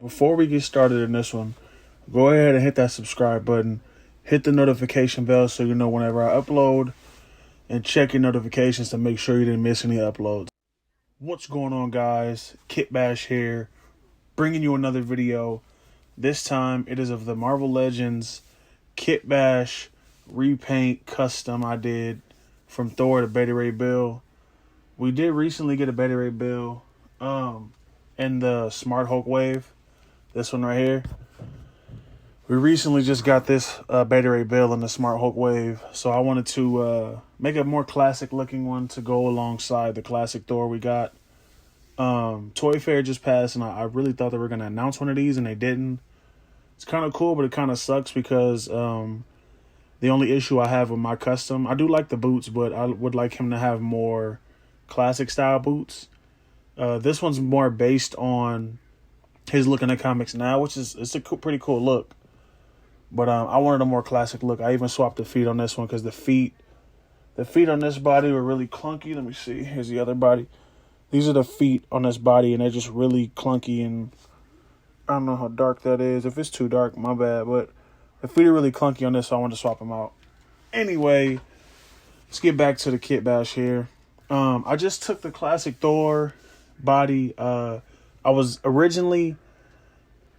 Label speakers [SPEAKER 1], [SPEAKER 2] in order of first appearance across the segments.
[SPEAKER 1] Before we get started in this one, go ahead and hit that subscribe button. Hit the notification bell so you know whenever I upload, and check your notifications to make sure you didn't miss any uploads. What's going on, guys? Kitbash here, bringing you another video. This time it is of the Marvel Legends Kitbash repaint custom I did from Thor to Beta Ray Bill. We did recently get a Beta Ray Bill in the Smart Hulk wave. This one right here. We recently just got this Beta Ray Bill in the Smart Hulk wave, so I wanted to make a more classic looking one to go alongside the classic Thor we got. Toy Fair just passed, and I really thought they were going to announce one of these, and they didn't. It's kind of cool, but it kind of sucks because the only issue I have with my custom, I do like the boots, but I would like him to have more classic style boots. This one's more based on his look in the comics now, which is pretty cool look. But I wanted a more classic look. I even swapped the feet on this one because the feet on this body were really clunky. Let me see. Here's the other body. These are the feet on this body, and they're just really clunky, and I don't know how dark that is. If it's too dark, my bad. But the feet are really clunky on this, so I wanted to swap them out. Anyway, let's get back to the Kitbash here. I just took the classic Thor body.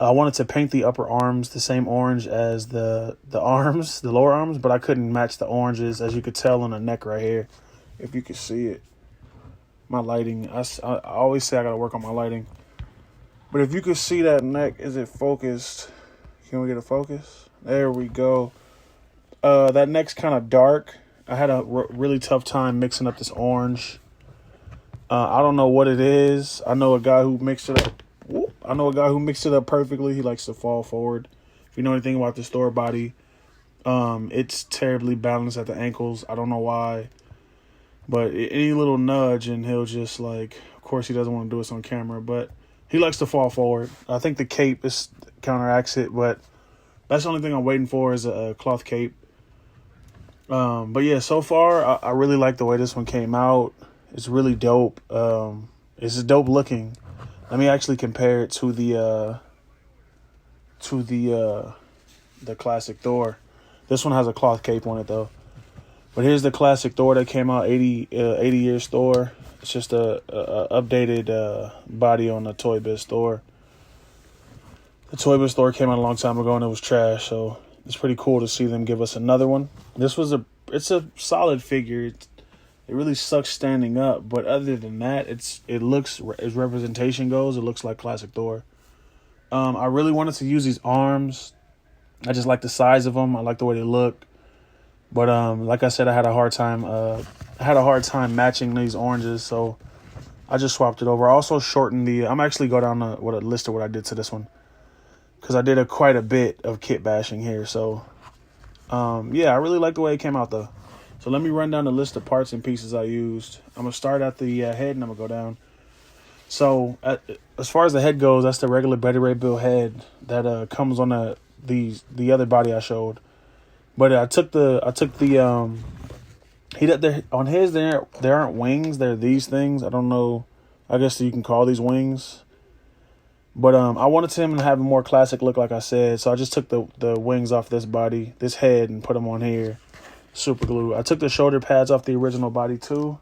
[SPEAKER 1] I wanted to paint the upper arms the same orange as the lower arms, but I couldn't match the oranges, as you could tell on the neck right here, if you could see it. My lighting, I always say I gotta work on my lighting. But if you could see that neck, is it focused? Can we get a focus? There we go. That neck's kind of dark. I had a really tough time mixing up this orange. I don't know what it is. I know a guy who mixed it up. Perfectly. He likes to fall forward. If you know anything about this Thor body, it's terribly balanced at the ankles. I don't know why, but any little nudge and he'll just like. Of course, he doesn't want to do this on camera, but he likes to fall forward. I think the cape counteracts it, but that's the only thing I'm waiting for is a cloth cape. But yeah, so far I really like the way this one came out. It's really dope. It's dope looking. Let me actually compare it to the classic Thor. This one has a cloth cape on it though. But here's the classic Thor that came out 80 years Thor. It's just a updated body on the Toy Biz Thor. The Toy Biz Thor came out a long time ago and it was trash, so it's pretty cool to see them give us another one. It's a solid figure. It really sucks standing up, but other than that, it looks, as representation goes, it looks like classic Thor. I really wanted to use these arms. I just like the size of them. I like the way they look. But like I said, I had a hard time matching these oranges, so I just swapped it over. I also shortened the. I'm actually go down a list of what I did to this one, because I did quite a bit of kit bashing here. So yeah, I really like the way it came out though. So let me run down the list of parts and pieces I used. I'm going to start at the head and I'm going to go down. So as far as the head goes, that's the regular Beta Ray Bill head that comes on the other body I showed. But on his there aren't wings, they're these things. I don't know. I guess you can call these wings. But I wanted him to have a more classic look, like I said. So I just took the wings off this head, and put them on here. Super glue. I took the shoulder pads off the original body too.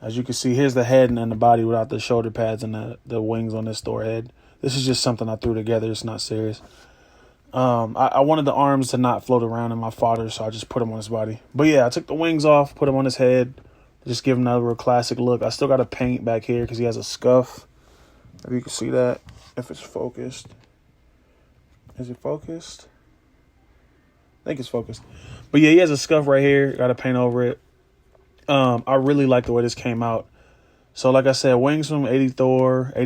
[SPEAKER 1] As you can see, here's the head and then the body without the shoulder pads and the wings on this Thor head. This is just something I threw together. It's not serious. I wanted the arms to not float around in my fodder, so I just put them on his body. But yeah, I took the wings off, put them on his head, just give him another real classic look. I still got to paint back here because he has a scuff. If you can see that, if it's focused. Is it focused? I think it's focused. But yeah, he has a scuff right here. Got to paint over it. I really like the way this came out. So like I said, wings from 80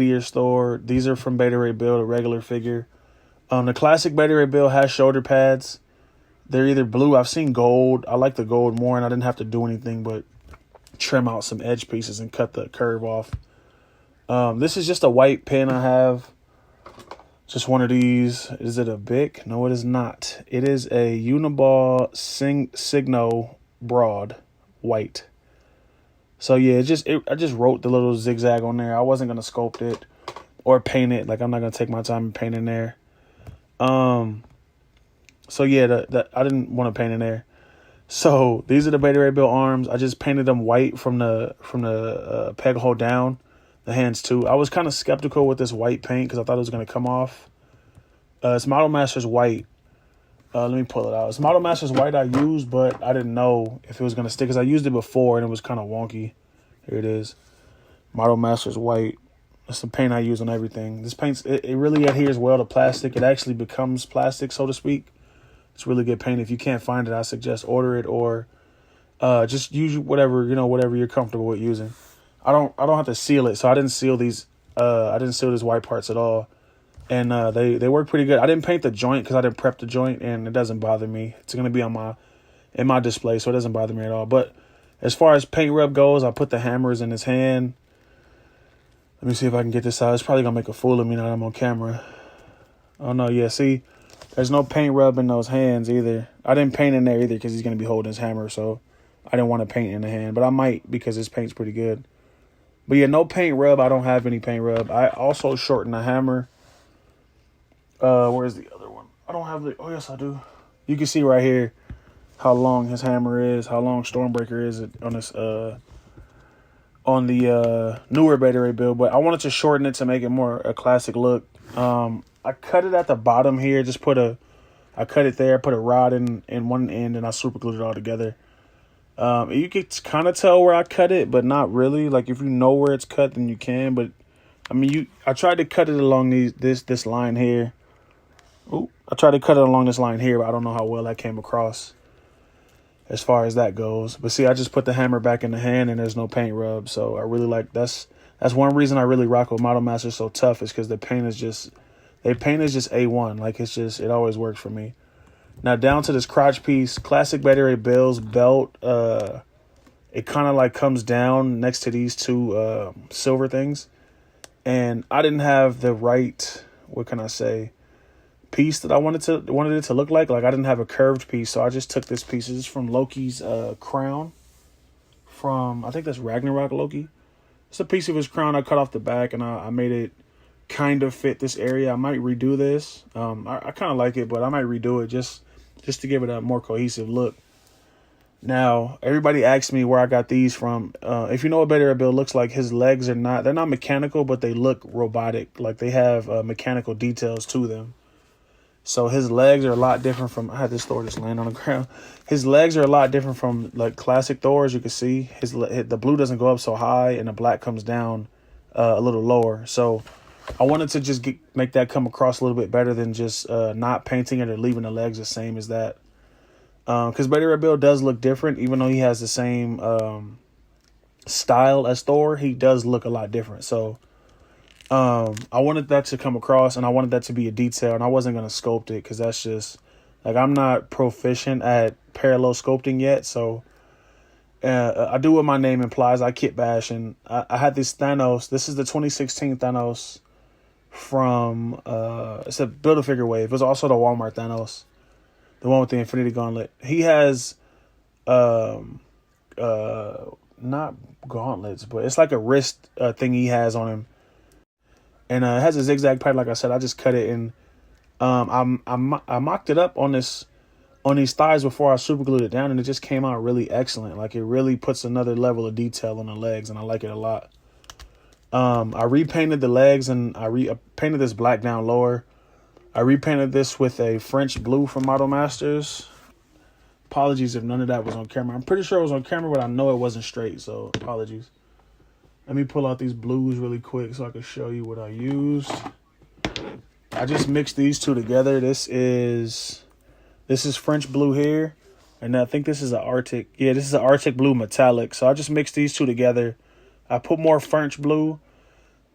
[SPEAKER 1] years Thor. These are from Beta Ray Bill, the regular figure. The classic Beta Ray Bill has shoulder pads. They're either blue. I've seen gold. I like the gold more, and I didn't have to do anything but trim out some edge pieces and cut the curve off. This is just a white pen I have. Just one of these. Is it a Bic? No, it is not. It is a Uniball Signo Broad white. So yeah, I just wrote the little zigzag on there. I wasn't gonna sculpt it. or paint it. Like, I'm not gonna take my time and paint in there. So yeah, I didn't want to paint in there. So these are the Beta Ray Bill arms. I just painted them white from the peg hole down, the hands too. I was kind of skeptical with this white paint because I thought it was gonna come off. It's Model Masters white. Let me pull it out. It's Model Masters white I used, but I didn't know if it was gonna stick because I used it before and it was kind of wonky. Here it is, Model Masters white. That's the paint I use on everything. This paint, it really adheres well to plastic. It actually becomes plastic, so to speak. It's really good paint. If you can't find it, I suggest order it or just use whatever you're comfortable with using. I don't have to seal it, so I didn't seal these. I didn't seal these white parts at all, and they work pretty good. I didn't paint the joint because I didn't prep the joint, and it doesn't bother me. It's gonna be in my display, so it doesn't bother me at all. But as far as paint rub goes, I put the hammers in his hand. Let me see if I can get this out. It's probably going to make a fool of me now that I'm on camera. Oh, no. Yeah, see, there's no paint rub in those hands either. I didn't paint in there either because he's going to be holding his hammer, so I didn't want to paint in the hand. But I might because his paint's pretty good. But, yeah, no paint rub. I don't have any paint rub. I also shortened the hammer. Where's the other one? I don't have the... Oh, yes, I do. You can see right here how long his hammer is, how long Stormbreaker is on this... on the newer Beta Ray build, but I wanted to shorten it to make it more a classic look. I cut it at the bottom here. I cut it there, put a rod in one end, and I super glued it all together. You can kind of tell where I cut it, but not really. Like, if you know where it's cut, then you can. But I mean, I tried to cut it along this line here. Ooh, I tried to cut it along this line here, but I don't know how well that came across as far as that goes. But see, I just put the hammer back in the hand and there's no paint rub. So I really like, that's one reason I really rock with Model Masters so tough, is because the paint is just A1. Like, it always works for me. Now down to this crotch piece, classic Beta Ray Bill's belt. It kind of like comes down next to these two silver things. And I didn't have the right, what can I say, piece that I wanted it to look like. Like, I didn't have a curved piece, so I just took this piece. This is from Loki's crown. From, I think that's Ragnarok Loki. It's a piece of his crown I cut off the back, and I made it kind of fit this area. I might redo this. I kind of like it, but I might redo it just to give it a more cohesive look. Now, everybody asks me where I got these from. If you know what Beta Ray Bill looks like, his legs they're not mechanical, but they look robotic. Like, they have mechanical details to them. So his legs are a lot different from... I had this Thor just laying on the ground. His legs are a lot different from, like, classic Thor, as you can see. The blue doesn't go up so high, and the black comes down a little lower. So I wanted to just make that come across a little bit better than just not painting it or leaving the legs the same as that. Because Beta Ray Bill does look different. Even though he has the same style as Thor, he does look a lot different. So... I wanted that to come across, and I wanted that to be a detail, and I wasn't going to sculpt it because that's just, like, I'm not proficient at parallel sculpting yet, so I do what my name implies. I Kitbash, and I had this Thanos. This is the 2016 Thanos from, it's a Build-A-Figure wave. It was also the Walmart Thanos, the one with the Infinity Gauntlet. He has, not gauntlets, but it's like a wrist thing he has on him. And it has a zigzag pipe, like I said. I just cut it, and I mocked it up on these thighs before I super glued it down, and it just came out really excellent. Like, it really puts another level of detail on the legs, and I like it a lot. I repainted the legs, and I painted this black down lower. I repainted this with a French blue from Model Masters. Apologies if none of that was on camera. I'm pretty sure it was on camera, but I know it wasn't straight, so apologies. Let me pull out these blues really quick so I can show you what I used. I just mixed these two together. This is French blue here, and I think this is an Arctic. Yeah, this is an Arctic blue metallic. So I just mixed these two together. I put more French blue,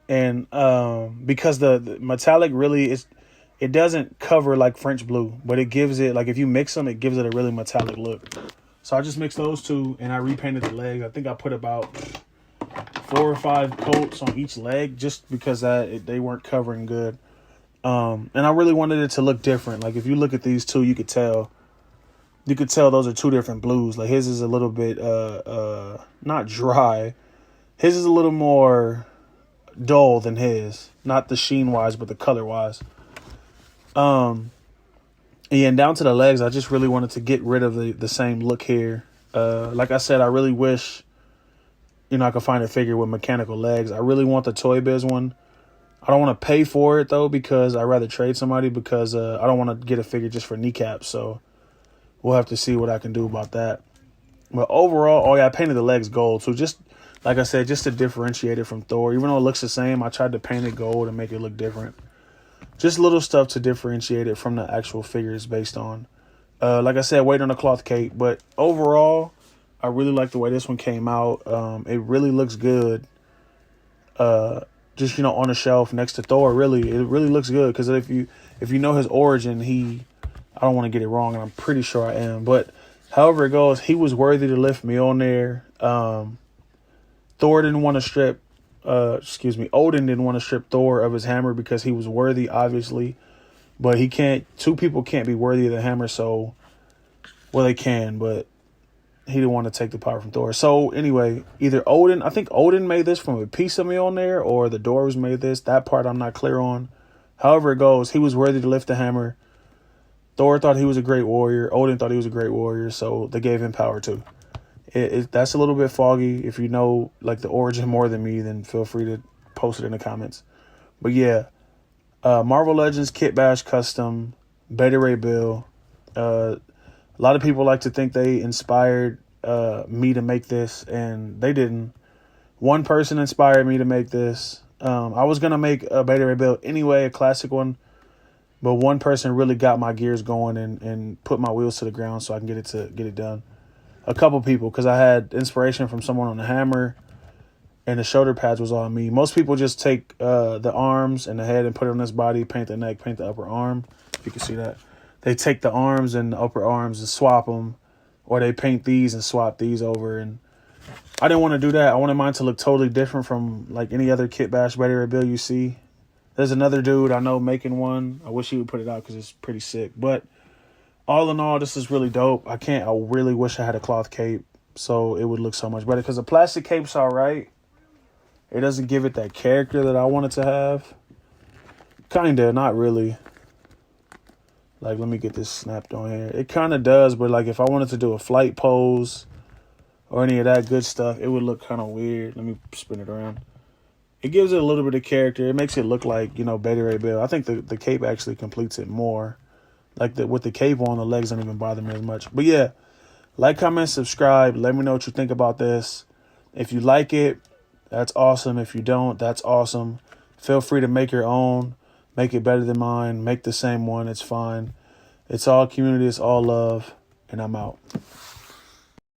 [SPEAKER 1] and because the metallic really is, it doesn't cover like French blue, but it gives it, like, if you mix them, it gives it a really metallic look. So I just mixed those two, and I repainted the legs. I think I put about 4 or 5 coats on each leg just because they weren't covering good. And I really wanted it to look different. Like, if you look at these two, you could tell those are two different blues. Like, his is a little bit not dry. His is a little more dull than his. Not the sheen wise, but the color wise. Yeah, and down to the legs, I just really wanted to get rid of the same look here. Like I said, I really wish, I could find a figure with mechanical legs. I really want the Toy Biz one. I don't want to pay for it, though, because I'd rather trade somebody because I don't want to get a figure just for kneecaps. So we'll have to see what I can do about that. But overall, I painted the legs gold. So just, like I said, just to differentiate it from Thor. Even though it looks the same, I tried to paint it gold and make it look different. Just little stuff to differentiate it from the actual figures based on. Like I said, wait on the cloth cape. But overall, I really like the way this one came out. It really looks good. Just, on the shelf next to Thor, really. It really looks good. Because if you know his origin, I don't want to get it wrong, and I'm pretty sure I am. But however it goes, he was worthy to lift Mjolnir. Thor didn't want to strip. Odin didn't want to strip Thor of his hammer because he was worthy, obviously. But two people can't be worthy of the hammer, so, well, they can, but he didn't want to take the power from Thor. So, anyway, I think Odin made this from a piece of Mjolnir, or the dwarves made this. That part I'm not clear on. However it goes, he was worthy to lift the hammer. Thor thought he was a great warrior. Odin thought he was a great warrior, so they gave him power too. That's a little bit foggy. If you know the origin more than me, then feel free to post it in the comments. But yeah, Marvel Legends Kitbash Custom Beta Ray Bill. A lot of people like to think they inspired me to make this, and they didn't. One person inspired me to make this. I was gonna make a Beta Ray Bill anyway, a classic one, but one person really got my gears going and put my wheels to the ground so I can get it done. A couple people, because I had inspiration from someone on the hammer, and the shoulder pads was on me. Most people just take the arms and the head and put it on this body, paint the neck, paint the upper arm. If you can see that. They take the arms and the upper arms and swap them, or they paint these and swap these over. And I didn't want to do that. I wanted mine to look totally different from any other Kitbash Beta Ray Bill you see. There's another dude I know making one. I wish he would put it out because it's pretty sick. But all in all, this is really dope. I really wish I had a cloth cape so it would look so much better. Because the plastic cape's all right. It doesn't give it that character that I want it to have. Kinda, not really. Let me get this snapped on here. It kind of does, but if I wanted to do a flight pose or any of that good stuff, it would look kind of weird. Let me spin it around. It gives it a little bit of character. It makes it look like, Beta Ray Bill. I think the cape actually completes it more. With the cape on, the legs don't even bother me as much. But yeah, like, comment, subscribe. Let me know what you think about this. If you like it, that's awesome. If you don't, that's awesome. Feel free to make your own. Make it better than mine. Make the same one. It's fine. It's all community. It's all love. And I'm out.